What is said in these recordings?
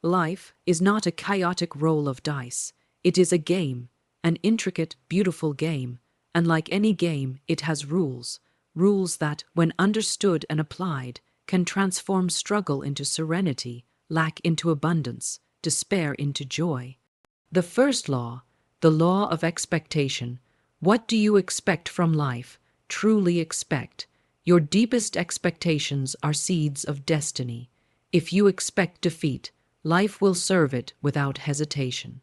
Life is not a chaotic roll of dice. It is a game, an intricate, beautiful game, and like any game, it has rules. Rules that, when understood and applied, can transform struggle into serenity, lack into abundance, despair into joy. The first law, the law of expectation. What do you expect from life? Truly expect. Your deepest expectations are seeds of destiny. If you expect defeat, life will serve it without hesitation.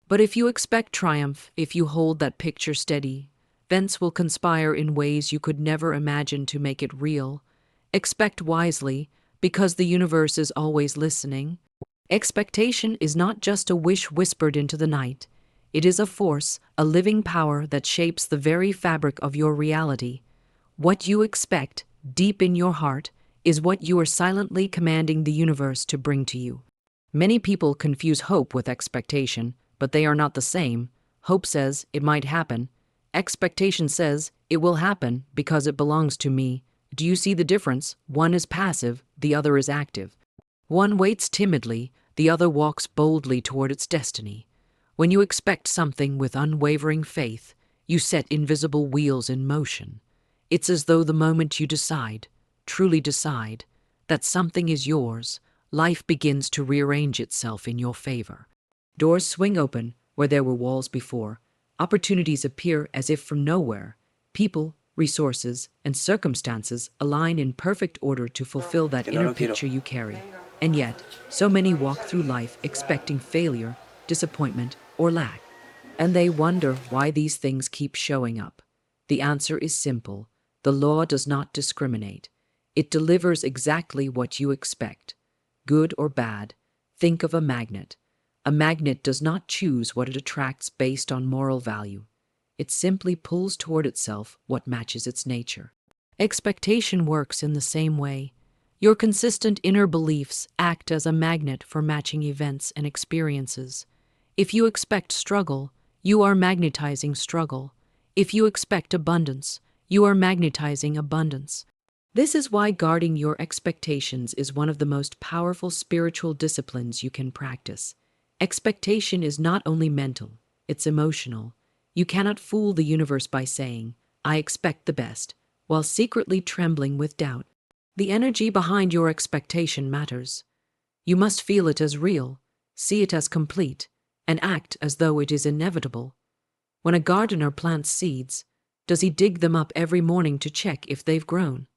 But if you expect triumph, if you hold that picture steady, events will conspire in ways you could never imagine to make it real. Expect wisely, because the universe is always listening. Expectation is not just a wish whispered into the night. It is a force, a living power that shapes the very fabric of your reality. What you expect, deep in your heart, is what you are silently commanding the universe to bring to you. Many people confuse hope with expectation, but they are not the same. Hope says it might happen. Expectation says it will happen because it belongs to me. Do you see the difference? One is passive, the other is active. One waits timidly, the other walks boldly toward its destiny. When you expect something with unwavering faith, you set invisible wheels in motion. It's as though the moment you decide, truly decide, that something is yours, life begins to rearrange itself in your favor. Doors swing open where there were walls before. Opportunities appear as if from nowhere. People, resources, and circumstances align in perfect order to fulfill that inner picture you carry. And yet, so many walk through life expecting failure, disappointment, or lack. And they wonder why these things keep showing up. The answer is simple. The law does not discriminate. It delivers exactly what you expect. Good or bad, think of a magnet. A magnet does not choose what it attracts based on moral value. It simply pulls toward itself what matches its nature. Expectation works in the same way. Your consistent inner beliefs act as a magnet for matching events and experiences. If you expect struggle, you are magnetizing struggle. If you expect abundance, you are magnetizing abundance. This is why guarding your expectations is one of the most powerful spiritual disciplines you can practice. Expectation is not only mental, it's emotional. You cannot fool the universe by saying, "I expect the best," while secretly trembling with doubt. The energy behind your expectation matters. You must feel it as real, see it as complete, and act as though it is inevitable. When a gardener plants seeds, does he dig them up every morning to check if they've grown?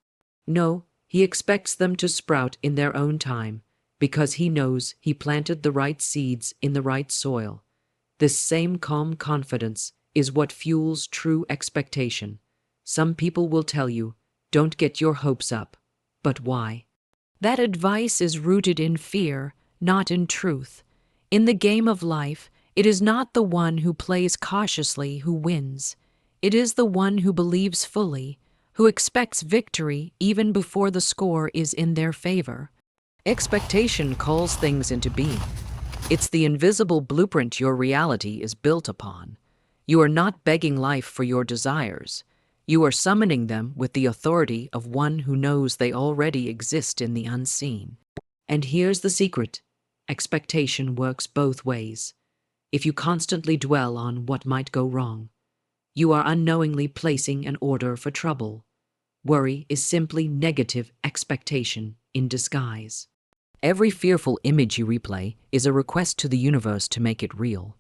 No, he expects them to sprout in their own time, because he knows he planted the right seeds in the right soil. This same calm confidence is what fuels true expectation. Some people will tell you, "Don't get your hopes up." But why? That advice is rooted in fear, not in truth. In the game of life, it is not the one who plays cautiously who wins. It is the one who believes fully, who expects victory even before the score is in their favor. Expectation calls things into being. It's the invisible blueprint your reality is built upon. You are not begging life for your desires. You are summoning them with the authority of one who knows they already exist in the unseen. And here's the secret. Expectation works both ways. If you constantly dwell on what might go wrong, you are unknowingly placing an order for trouble. Worry is simply negative expectation in disguise. Every fearful image you replay is a request to the universe to make it real.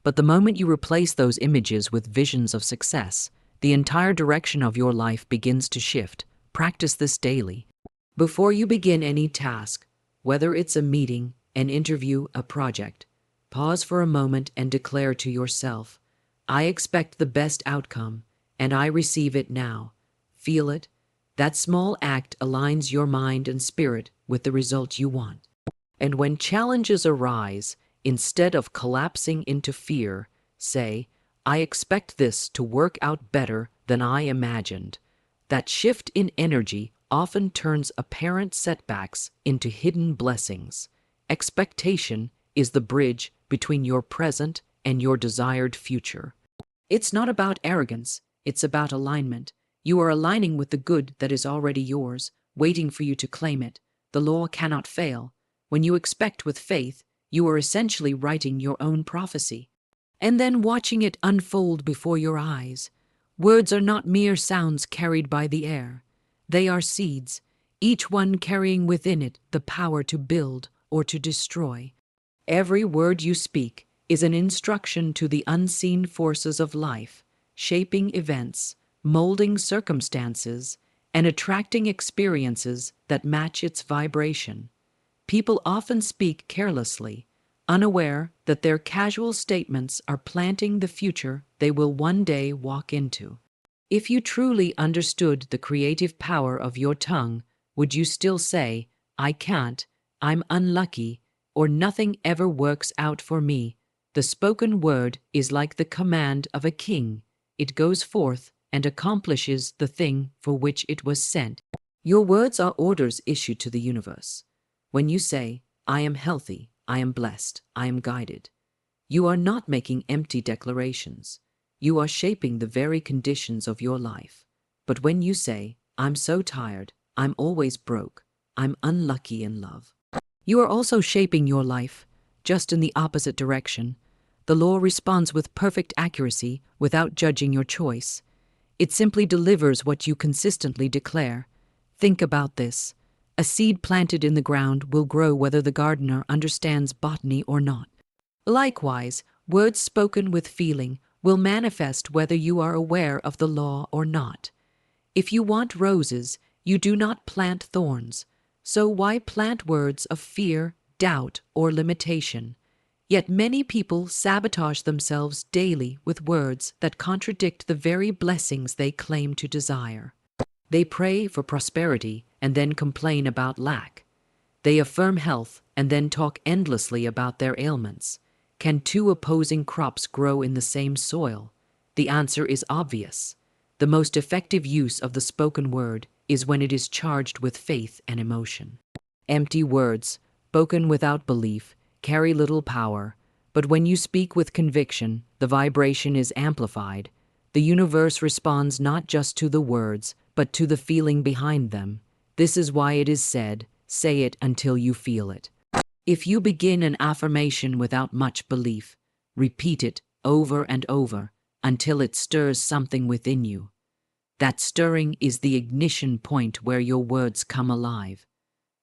But the moment you replace those images with visions of success, the entire direction of your life begins to shift. Practice this daily. Before you begin any task, whether it's a meeting, an interview, a project, pause for a moment and declare to yourself, "I expect the best outcome, and I receive it now." Feel it. That small act aligns your mind and spirit with the result you want. And when challenges arise, instead of collapsing into fear, say, "I expect this to work out better than I imagined." That shift in energy often turns apparent setbacks into hidden blessings. Expectation is the bridge between your present and your desired future. It's not about arrogance, it's about alignment. You are aligning with the good that is already yours, waiting for you to claim it. The law cannot fail. When you expect with faith, you are essentially writing your own prophecy, and then watching it unfold before your eyes. Words are not mere sounds carried by the air. They are seeds, each one carrying within it the power to build or to destroy. Every word you speak is an instruction to the unseen forces of life, shaping events, molding circumstances, and attracting experiences that match its vibration. People often speak carelessly, unaware that their casual statements are planting the future they will one day walk into. If you truly understood the creative power of your tongue, would you still say, "I can't, I'm unlucky," or "nothing ever works out for me"? The spoken word is like the command of a king. It goes forth and accomplishes the thing for which it was sent. Your words are orders issued to the universe. When you say, "I am healthy, I am blessed, I am guided," you are not making empty declarations. You are shaping the very conditions of your life. But when you say, "I'm so tired, I'm always broke, I'm unlucky in love," you are also shaping your life, just in the opposite direction. The law responds with perfect accuracy without judging your choice. It simply delivers what you consistently declare. Think about this. A seed planted in the ground will grow whether the gardener understands botany or not. Likewise, words spoken with feeling will manifest whether you are aware of the law or not. If you want roses, you do not plant thorns. So why plant words of fear, doubt, or limitation? Yet many people sabotage themselves daily with words that contradict the very blessings they claim to desire. They pray for prosperity and then complain about lack. They affirm health and then talk endlessly about their ailments. Can two opposing crops grow in the same soil? The answer is obvious. The most effective use of the spoken word is when it is charged with faith and emotion. Empty words, spoken without belief, carry little power, but when you speak with conviction, the vibration is amplified. The universe responds not just to the words, but to the feeling behind them. This is why it is said, "Say it until you feel it." If you begin an affirmation without much belief, repeat it over and over until it stirs something within you. That stirring is the ignition point where your words come alive.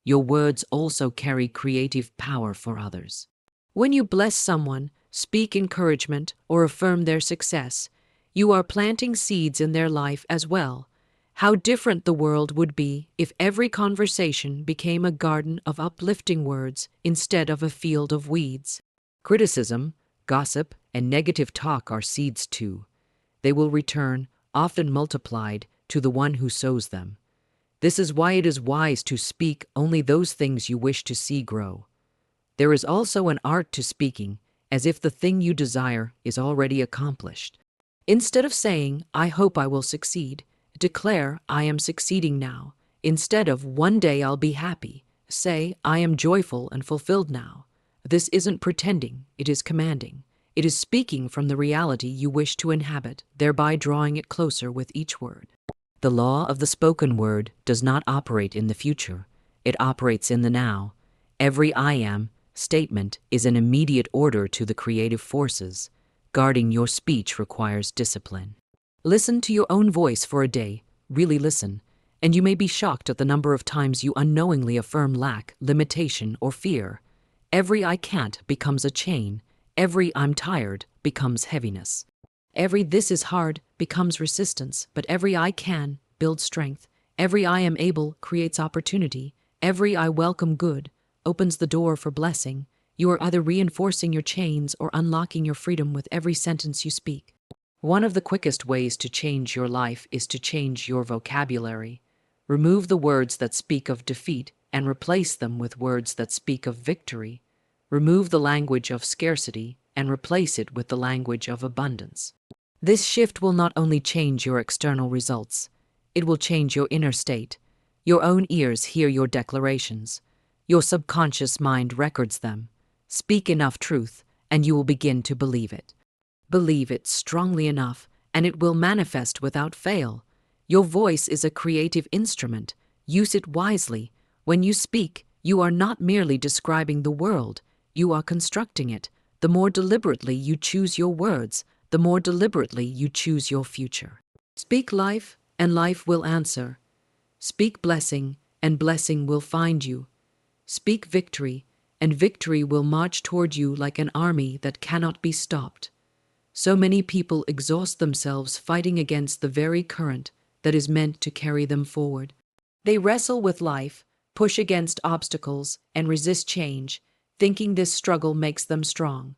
Your words also carry creative power for others. When you bless someone, speak encouragement, or affirm their success, you are planting seeds in their life as well. How different the world would be if every conversation became a garden of uplifting words instead of a field of weeds. Criticism, gossip, and negative talk are seeds too. They will return, often multiplied, to the one who sows them. This is why it is wise to speak only those things you wish to see grow. There is also an art to speaking, as if the thing you desire is already accomplished. Instead of saying, "I hope I will succeed," declare, "I am succeeding now." Instead of "one day I'll be happy," say, "I am joyful and fulfilled now." This isn't pretending, it is commanding. It is speaking from the reality you wish to inhabit, thereby drawing it closer with each word. The law of the spoken word does not operate in the future. It operates in the now. Every "I am" statement is an immediate order to the creative forces. Guarding your speech requires discipline. Listen to your own voice for a day, really listen, and you may be shocked at the number of times you unknowingly affirm lack, limitation, or fear. Every "I can't" becomes a chain. Every "I'm tired" becomes heaviness. Every "this is hard" becomes resistance, but every "I can" builds strength. Every "I am able" creates opportunity. Every "I welcome good" opens the door for blessing. You are either reinforcing your chains or unlocking your freedom with every sentence you speak. One of the quickest ways to change your life is to change your vocabulary. Remove the words that speak of defeat and replace them with words that speak of victory. Remove the language of scarcity and replace it with the language of abundance. This shift will not only change your external results, it will change your inner state. Your own ears hear your declarations. Your subconscious mind records them. Speak enough truth, and you will begin to believe it. Believe it strongly enough, and it will manifest without fail. Your voice is a creative instrument. Use it wisely. When you speak, you are not merely describing the world. you are constructing it. The more deliberately you choose your words, the more deliberately you choose your future. Speak life, and life will answer. Speak blessing, and blessing will find you. Speak victory, and victory will march toward you like an army that cannot be stopped. So many people exhaust themselves fighting against the very current that is meant to carry them forward. They wrestle with life, push against obstacles, and resist change, thinking this struggle makes them strong.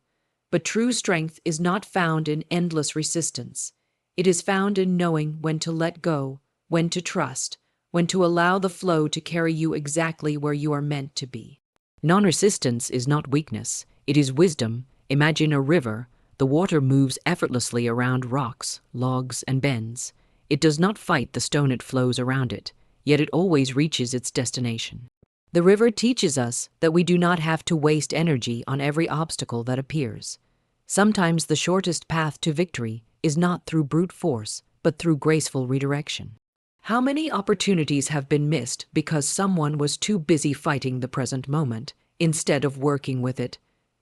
But true strength is not found in endless resistance. It is found in knowing when to let go, when to trust, when to allow the flow to carry you exactly where you are meant to be. Non-resistance is not weakness, it is wisdom. Imagine a river. The water moves effortlessly around rocks, logs, and bends. It does not fight the stone it flows around it, yet it always reaches its destination. The river teaches us that we do not have to waste energy on every obstacle that appears. Sometimes the shortest path to victory is not through brute force, but through graceful redirection. How many opportunities have been missed because someone was too busy fighting the present moment instead of working with it?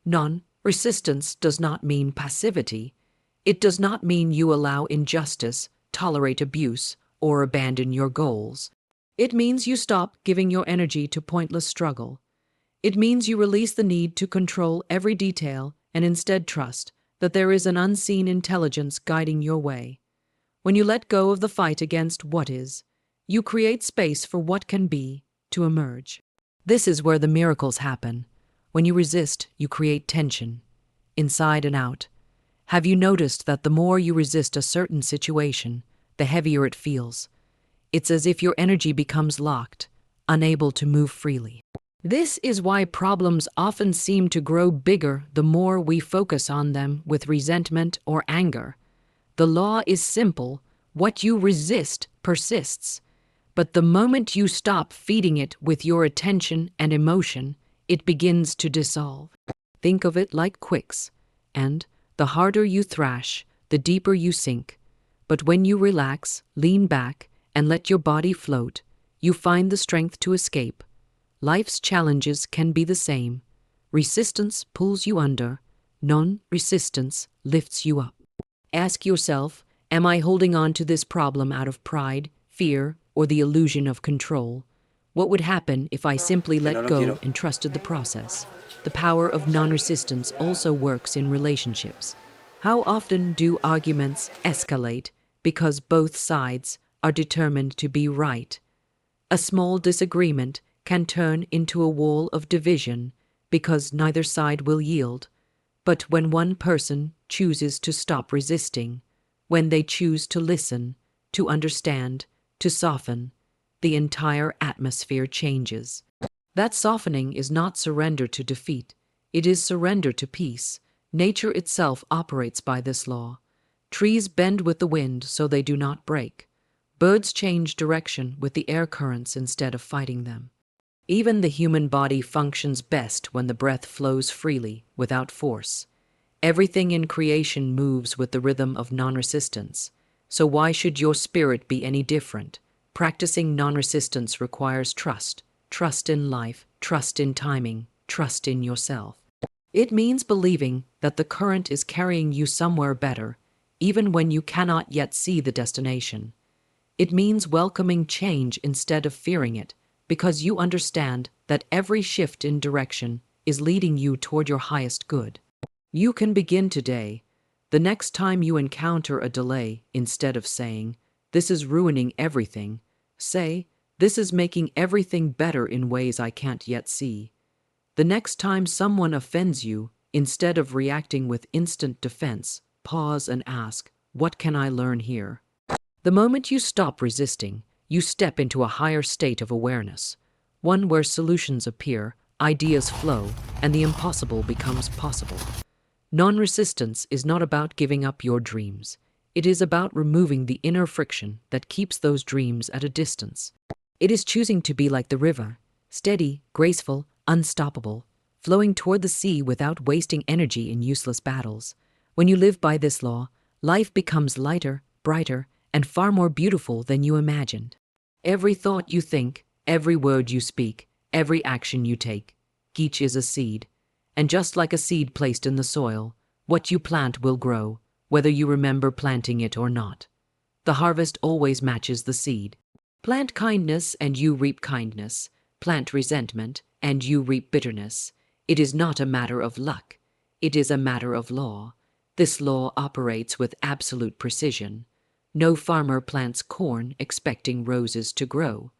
Non-resistance does not mean passivity. It does not mean you allow injustice, tolerate abuse, or abandon your goals. It means you stop giving your energy to pointless struggle. It means you release the need to control every detail and instead trust that there is an unseen intelligence guiding your way. When you let go of the fight against what is, you create space for what can be to emerge. This is where the miracles happen. When you resist, you create tension, inside and out. Have you noticed that the more you resist a certain situation, the heavier it feels? It's as if your energy becomes locked, unable to move freely. This is why problems often seem to grow bigger the more we focus on them with resentment or anger. The law is simple: what you resist persists. But the moment you stop feeding it with your attention and emotion, it begins to dissolve. Think of it like quicks, and the harder you thrash, the deeper you sink. But when you relax, lean back, and let your body float, you find the strength to escape. Life's challenges can be the same. Resistance pulls you under, non-resistance lifts you up. Ask yourself, am I holding on to this problem out of pride, fear, or the illusion of control? What would happen if I simply let go and trusted the process? The power of non-resistance also works in relationships. How often do arguments escalate because both sides are determined to be right? A small disagreement can turn into a wall of division because neither side will yield. But when one person chooses to stop resisting, when they choose to listen, to understand, to soften, the entire atmosphere changes. That softening is not surrender to defeat, it is surrender to peace. Nature itself operates by this law. Trees bend with the wind so they do not break. Birds change direction with the air currents instead of fighting them. Even the human body functions best when the breath flows freely, without force. Everything in creation moves with the rhythm of non-resistance. So why should your spirit be any different? Practicing non-resistance requires trust. Trust in life, trust in timing, trust in yourself. It means believing that the current is carrying you somewhere better, even when you cannot yet see the destination. It means welcoming change instead of fearing it, because you understand that every shift in direction is leading you toward your highest good. You can begin today. The next time you encounter a delay, instead of saying, "This is ruining everything," say, "This is making everything better in ways I can't yet see." The next time someone offends you, instead of reacting with instant defense, pause and ask, "What can I learn here?" The moment you stop resisting, you step into a higher state of awareness, one where solutions appear, ideas flow, and the impossible becomes possible. Non-resistance is not about giving up your dreams. It is about removing the inner friction that keeps those dreams at a distance. It is choosing to be like the river, steady, graceful, unstoppable, flowing toward the sea without wasting energy in useless battles. When you live by this law, life becomes lighter, brighter, and far more beautiful than you imagined. Every thought you think, every word you speak, every action you take, each is a seed. And just like a seed placed in the soil, what you plant will grow, whether you remember planting it or not. The harvest always matches the seed. Plant kindness and you reap kindness. Plant resentment and you reap bitterness. It is not a matter of luck. It is a matter of law. This law operates with absolute precision. No farmer plants corn expecting roses to grow.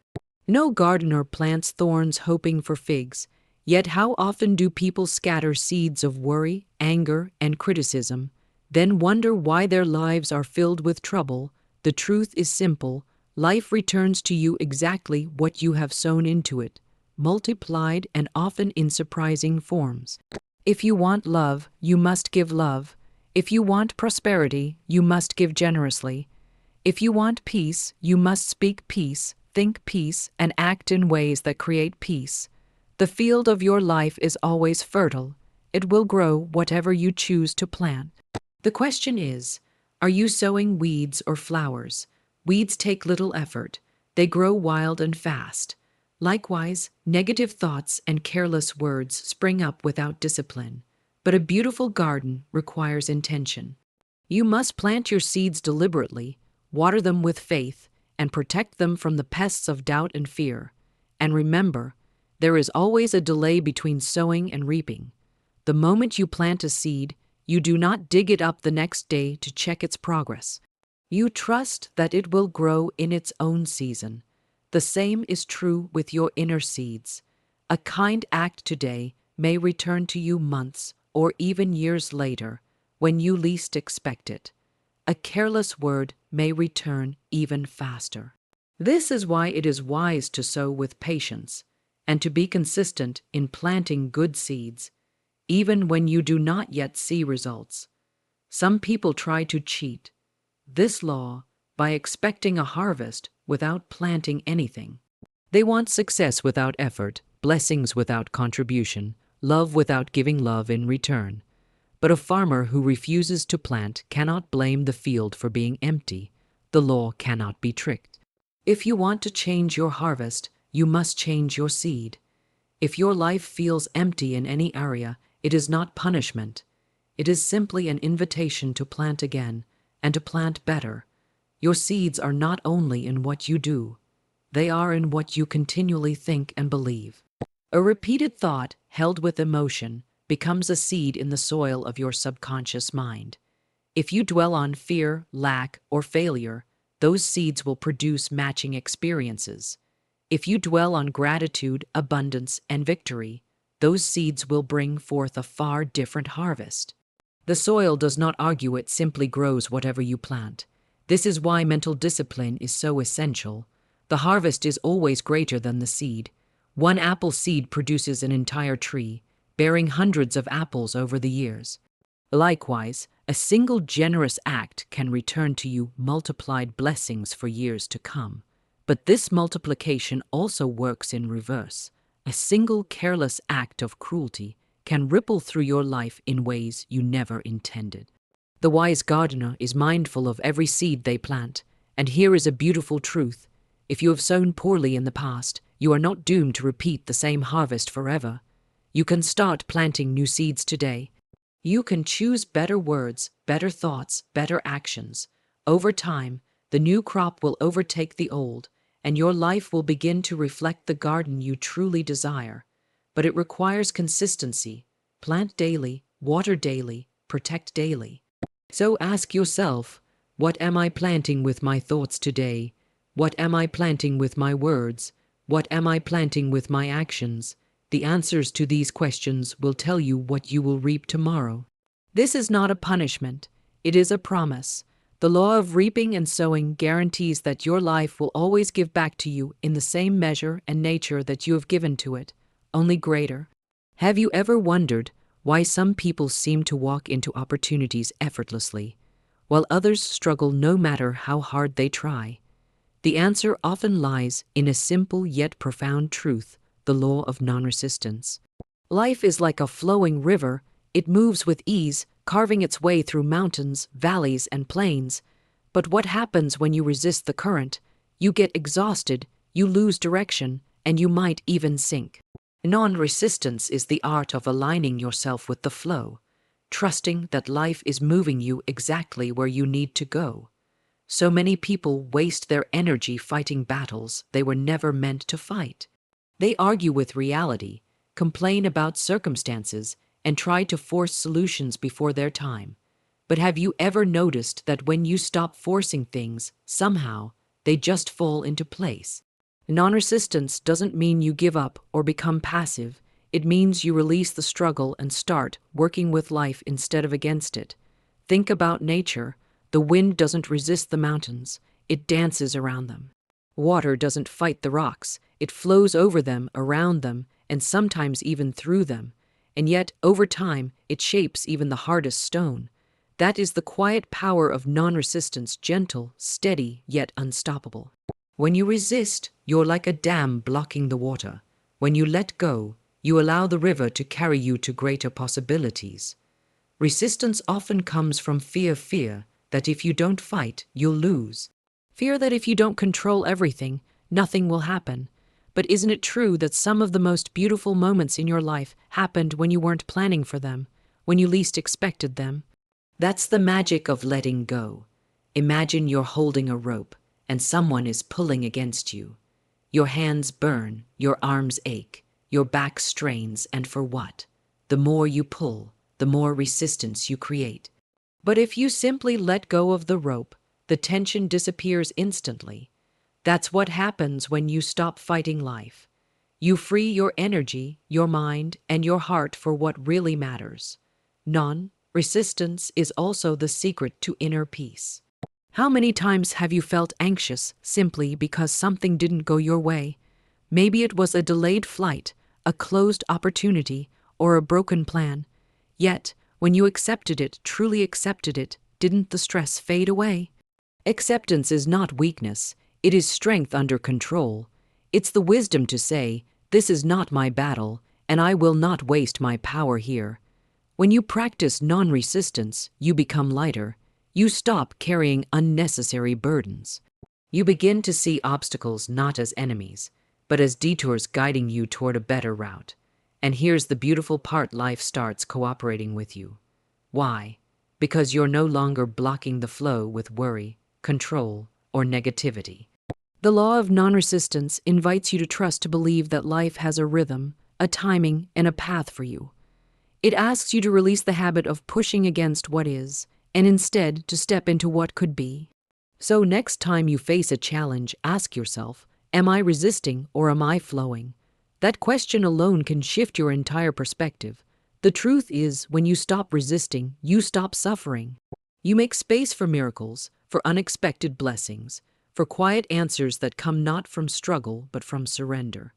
No gardener plants thorns hoping for figs. Yet how often do people scatter seeds of worry, anger, and criticism, then wonder why their lives are filled with trouble? The truth is simple. Life returns to you exactly what you have sown into it, multiplied and often in surprising forms. If you want love, you must give love. If you want prosperity, you must give generously. If you want peace, you must speak peace, think peace, and act in ways that create peace. The field of your life is always fertile. It will grow whatever you choose to plant. The question is, are you sowing weeds or flowers? Weeds take little effort. They grow wild and fast. Likewise, negative thoughts and careless words spring up without discipline. But a beautiful garden requires intention. You must plant your seeds deliberately, water them with faith, and protect them from the pests of doubt and fear. And remember, there is always a delay between sowing and reaping. The moment you plant a seed, you do not dig it up the next day to check its progress. You trust that it will grow in its own season. The same is true with your inner seeds. A kind act today may return to you months or even years later when you least expect it. A careless word may return even faster. This is why it is wise to sow with patience and to be consistent in planting good seeds, even when you do not yet see results. Some people try to cheat this law by expecting a harvest without planting anything. They want success without effort, blessings without contribution, love without giving love in return. But a farmer who refuses to plant cannot blame the field for being empty. The law cannot be tricked. If you want to change your harvest, you must change your seed. If your life feels empty in any area, it is not punishment. It is simply an invitation to plant again and to plant better. Your seeds are not only in what you do, they are in what you continually think and believe. A repeated thought held with emotion becomes a seed in the soil of your subconscious mind. If you dwell on fear, lack, or failure, those seeds will produce matching experiences. If you dwell on gratitude, abundance, and victory, those seeds will bring forth a far different harvest. The soil does not argue, it simply grows whatever you plant. This is why mental discipline is so essential. The harvest is always greater than the seed. One apple seed produces an entire tree, bearing hundreds of apples over the years. Likewise, a single generous act can return to you multiplied blessings for years to come. But this multiplication also works in reverse. A single careless act of cruelty can ripple through your life in ways you never intended. The wise gardener is mindful of every seed they plant, and here is a beautiful truth. If you have sown poorly in the past, you are not doomed to repeat the same harvest forever. You can start planting new seeds today. You can choose better words, better thoughts, better actions. Over time, the new crop will overtake the old, and your life will begin to reflect the garden you truly desire. But it requires consistency. Plant daily, water daily, protect daily. So ask yourself, what am I planting with my thoughts today? What am I planting with my words? What am I planting with my actions? The answers to these questions will tell you what you will reap tomorrow. This is not a punishment. It is a promise. The law of reaping and sowing guarantees that your life will always give back to you in the same measure and nature that you have given to it, only greater. Have you ever wondered why some people seem to walk into opportunities effortlessly, while others struggle no matter how hard they try? The answer often lies in a simple yet profound truth, the law of non-resistance. Life is like a flowing river. It moves with ease, carving its way through mountains, valleys, and plains. But what happens when you resist the current? You get exhausted, you lose direction, and you might even sink. Non-resistance is the art of aligning yourself with the flow, trusting that life is moving you exactly where you need to go. So many people waste their energy fighting battles they were never meant to fight. They argue with reality, complain about circumstances, and try to force solutions before their time. But have you ever noticed that when you stop forcing things, somehow, they just fall into place? Non-resistance doesn't mean you give up or become passive. It means you release the struggle and start working with life instead of against it. Think about nature. The wind doesn't resist the mountains, it dances around them. Water doesn't fight the rocks, it flows over them, around them, and sometimes even through them. And yet, over time, it shapes even the hardest stone. That is the quiet power of non-resistance, gentle, steady, yet unstoppable. When you resist, you're like a dam blocking the water. When you let go, you allow the river to carry you to greater possibilities. Resistance often comes from fear that if you don't fight, you'll lose. Fear that if you don't control everything, nothing will happen. But isn't it true that some of the most beautiful moments in your life happened when you weren't planning for them, when you least expected them? That's the magic of letting go. Imagine you're holding a rope, and someone is pulling against you. Your hands burn, your arms ache, your back strains, and for what? The more you pull, the more resistance you create. But if you simply let go of the rope, the tension disappears instantly. That's what happens when you stop fighting life. You free your energy, your mind, and your heart for what really matters. Non-resistance is also the secret to inner peace. How many times have you felt anxious simply because something didn't go your way? Maybe it was a delayed flight, a closed opportunity, or a broken plan. Yet, when you accepted it, truly accepted it, didn't the stress fade away? Acceptance is not weakness, it is strength under control. It's the wisdom to say, "This is not my battle, and I will not waste my power here." When you practice non-resistance, you become lighter. You stop carrying unnecessary burdens. You begin to see obstacles not as enemies, but as detours guiding you toward a better route. And here's the beautiful part: life starts cooperating with you. Why? Because you're no longer blocking the flow with worry, control, or negativity. The law of non-resistance invites you to trust, to believe that life has a rhythm, a timing, and a path for you. It asks you to release the habit of pushing against what is, and instead to step into what could be. So next time you face a challenge, ask yourself, am I resisting or am I flowing? That question alone can shift your entire perspective. The truth is, when you stop resisting, you stop suffering. You make space for miracles, for unexpected blessings, for quiet answers that come not from struggle but from surrender.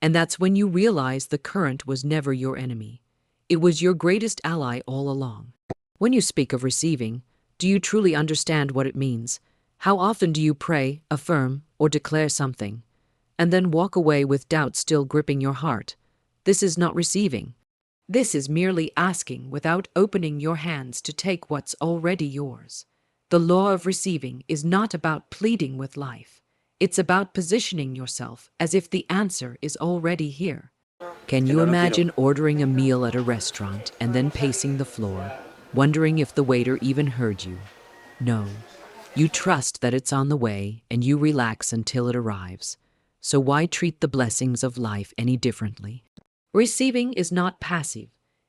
And that's when you realize the current was never your enemy. It was your greatest ally all along. When you speak of receiving, do you truly understand what it means? How often do you pray, affirm, or declare something, and then walk away with doubt still gripping your heart? This is not receiving. This is merely asking without opening your hands to take what's already yours. The law of receiving is not about pleading with life. It's about positioning yourself as if the answer is already here. Can you imagine ordering a meal at a restaurant and then pacing the floor, wondering if the waiter even heard you? No. You trust that it's on the way and you relax until it arrives. So why treat the blessings of life any differently? Receiving is not passive.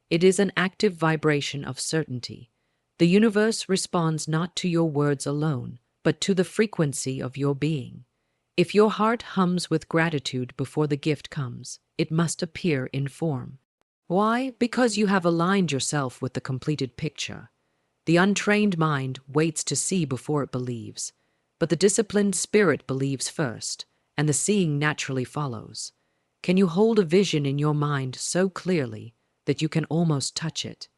It is an active vibration of certainty. The universe responds not to your words alone, but to the frequency of your being. If your heart hums with gratitude before the gift comes, it must appear in form. Why? Because you have aligned yourself with the completed picture. The untrained mind waits to see before it believes, but the disciplined spirit believes first, and the seeing naturally follows. Can you hold a vision in your mind so clearly that you can almost touch it?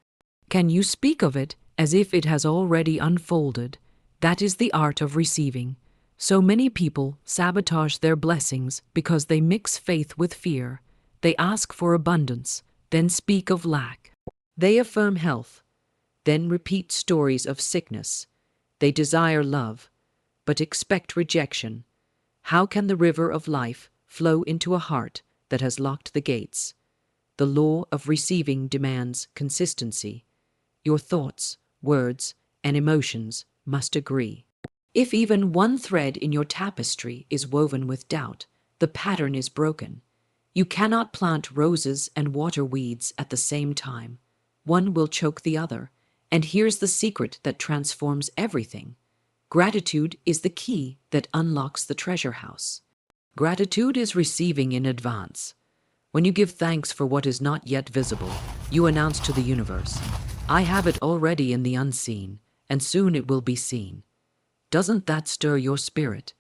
Can you speak of it as if it has already unfolded? That is the art of receiving. So many people sabotage their blessings because they mix faith with fear. They ask for abundance, then speak of lack. They affirm health, then repeat stories of sickness. They desire love, but expect rejection. How can the river of life flow into a heart that has locked the gates? The law of receiving demands consistency. Your thoughts, words, and emotions must agree. If even one thread in your tapestry is woven with doubt, the pattern is broken. You cannot plant roses and water weeds at the same time. One will choke the other. And here's the secret that transforms everything. Gratitude is the key that unlocks the treasure house. Gratitude is receiving in advance. When you give thanks for what is not yet visible, you announce to the universe, I have it already in the unseen, and soon it will be seen. Doesn't that stir your spirit?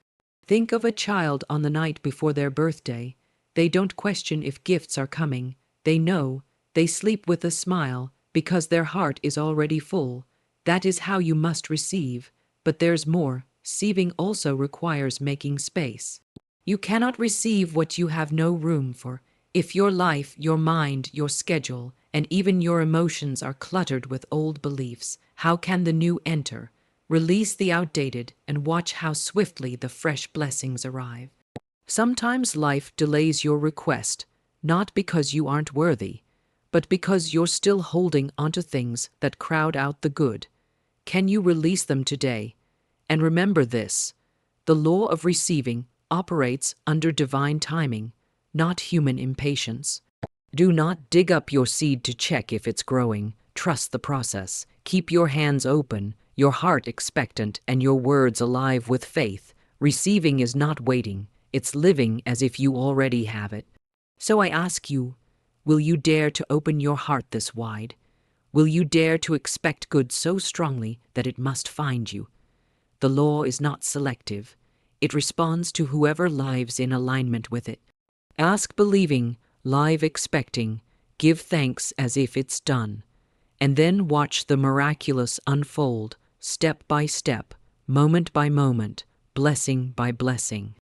Think of a child on the night before their birthday. They don't question if gifts are coming. They know. They sleep with a smile because their heart is already full. That is how you must receive. But there's more. Receiving also requires making space. You cannot receive what you have no room for. If your life, your mind, your schedule, and even your emotions are cluttered with old beliefs, how can the new enter? Release the outdated and watch how swiftly the fresh blessings arrive. Sometimes life delays your request, not because you aren't worthy, but because you're still holding onto things that crowd out the good. Can you release them today? And remember this, the law of receiving operates under divine timing, not human impatience. Do not dig up your seed to check if it's growing. Trust the process. Keep your hands open, your heart expectant, and your words alive with faith. Receiving is not waiting. It's living as if you already have it. So I ask you, will you dare to open your heart this wide? Will you dare to expect good so strongly that it must find you? The law is not selective. It responds to whoever lives in alignment with it. Ask believing, live expecting, give thanks as if it's done, and then watch the miraculous unfold, step by step, moment by moment, blessing by blessing.